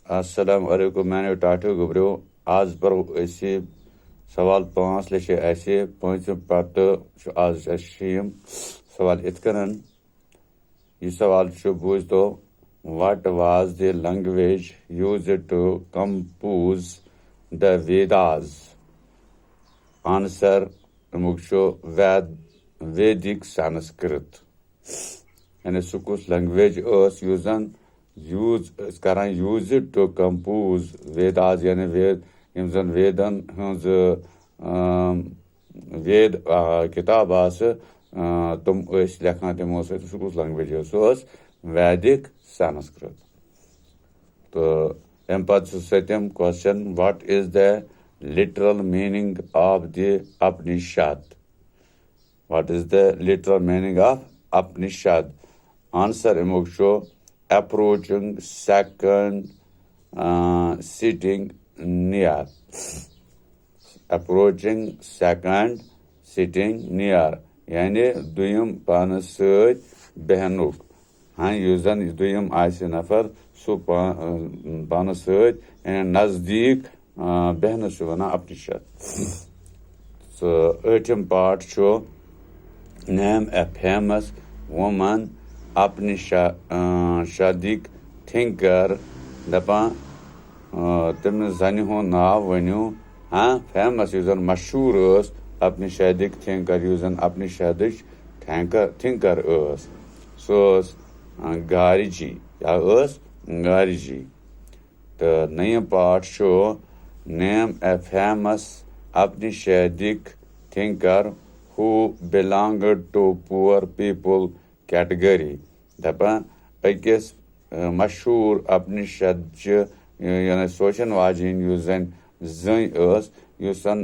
Assalamu alaikum, मैंने टाटो गुब्रियो आज पर ऐसे सवाल 5 लेशे ऐसे 5 पट आज अशीम सवाल इतकरन ये सवाल शो बूझ तो what was the language used to compose the Vedas? Answer मुक्षो Vedic Sanskrit. यानी सुकुस लैंग्वेज यूज करान यूज टू कंपोज वेदास यानी वेद यम जन वेदन हंज वेद किताब आस तुम लेखान तमो सुकुस लैंग्वेज वैदिक संस्कृत तो अम पम question what is the literal meaning of the Upanishad what is the literal meaning of Upanishad answer अमुक approaching second sitting near approaching second sitting near यानी दुयम पान सत बहनुक हाँ युजन दुयम आसे नफर सु पान सत यानी नजदीक बहन वना उपनिषद so 8th part show name a famous woman Upanishadic thinker दपान तम जन हुंद नाव वनु हाँ फेमस यूजन मशहूर Upanishadic thinker यूजन Upanishadic thinker सो गारिजी या गारिजी तो नयम पार्ट शो name a famous Upanishadic thinker who belonged to poor people category दपान अकिस मशहूर उपनिषद यानी सोचन वाजिन युजन युसन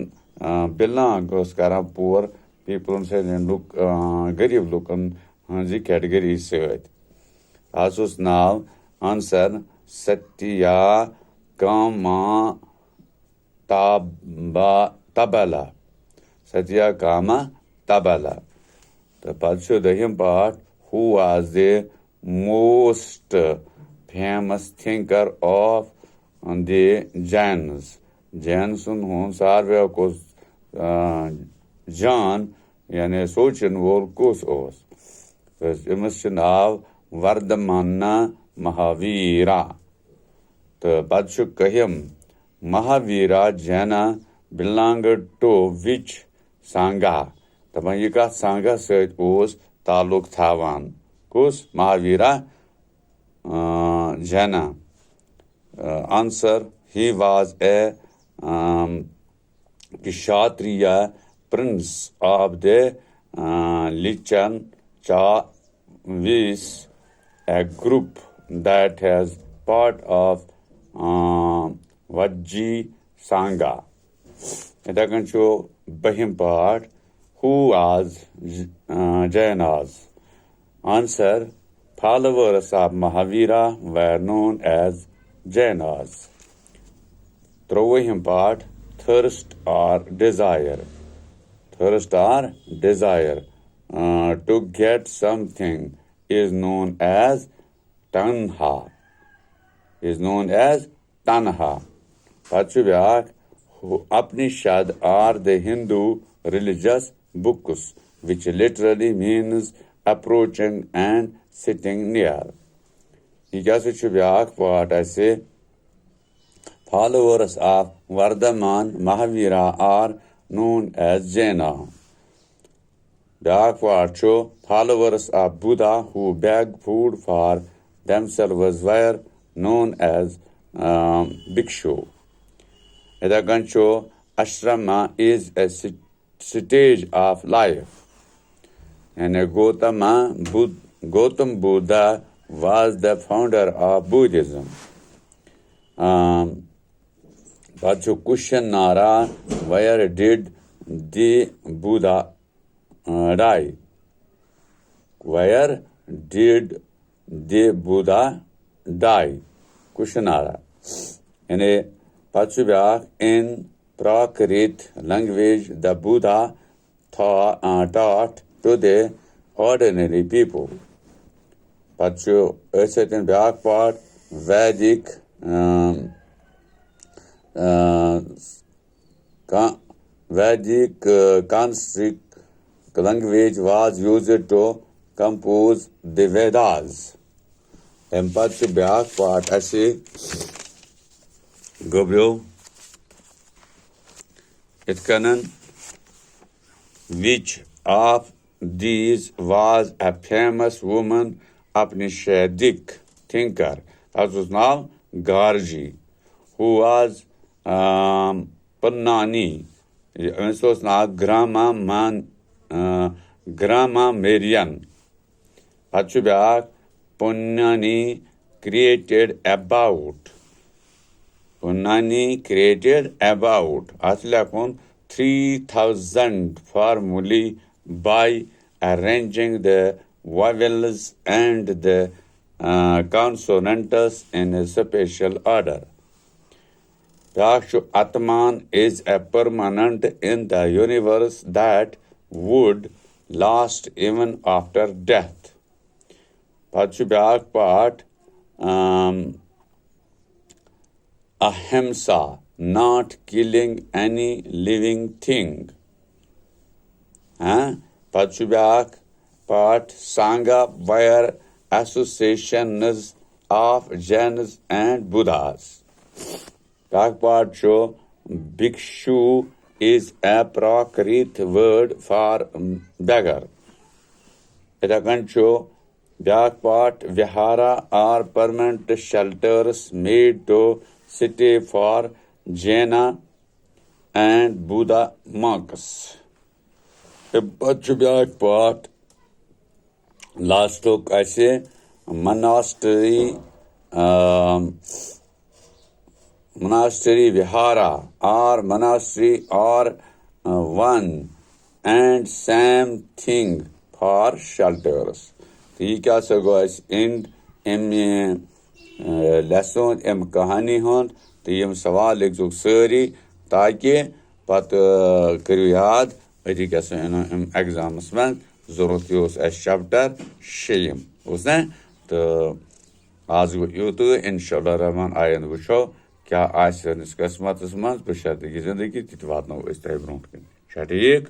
बिलोंग करान पुअर पीपल लुक गरीब लुकन हज कैटेगरी सत आज नाव answer Satyakama Jabala Satyakama Jabala तो पे दहिम part who was the most famous thinker of the Jains. Jains hun sarve kos Jan यानी सोचन वोल कुस ओस अमिस नाव वर्धमाना महावीरा तो पे कहम महावीरा जैना belonged to which संघा दपान यह कत संघा सत ताल्लुक थावान कुस Mahavira Jaina answer he was a kshatriya prince of the Lichchhavis a group that has part of Vajji sangha इधर बहिम part who was Jainas? Answer: followers of Mahavira were known as Jainas. Throwing part: thirst or desire. Thirst or desire to get something is known as tanha. Pachuvyak Upanishad are the Hindu religious books, which literally means approaching and sitting near. He just what I say. Followers of Vardhaman Mahavira are known as Jaina. Followers of Buddha who beg food for themselves were known as Bhikshu. Ashrama is a stage of life. And Gautam Buddha was the founder of Buddhism. Kushanara, where did the Buddha die? Where did the Buddha die? Kushanara. And in Prakrit language, the Buddha taught to the ordinary people. Pachu, a certain back part, Vedic Vedic Sanskrit language was used to compose the Vedas. Empathy back part essay Gobyo Itkanan. Which of these was a famous woman Upanishadic thinker? That was now Gargi, who was Pannani. This was now Grammarian. Pachubyak Pannani created about. Atlakun 3,000 formulae by arranging the vowels and the consonants in a special order. Dakshu Atman is a permanent in the universe that would last even after death. Pachubyak part Ahimsa, not killing any living thing. Pachubyak part Sangha, where associations of Jainas and Buddhas. Part show Bhikshu is a Prakrit word for beggar. It show part Vihara are permanent shelters made to city for Jaina and Buddha monks. A Pachubyak part last took I say monastery vihara or monastery are one and same thing for shelters. The क्या सगो इस end lesson कहानी हों तो यम सवाल एक जो सारी ताकि पत करियो याद अति कैसे एग्जाम्स में जरूरत उस चैप्टर शेम उसने तो आज यूत इंशाल्लाह रहमान आयन वुचो क्या आस किस्मत मज बशर्त जिंदगी तत वातनो तह ब्रोह कन ठीक।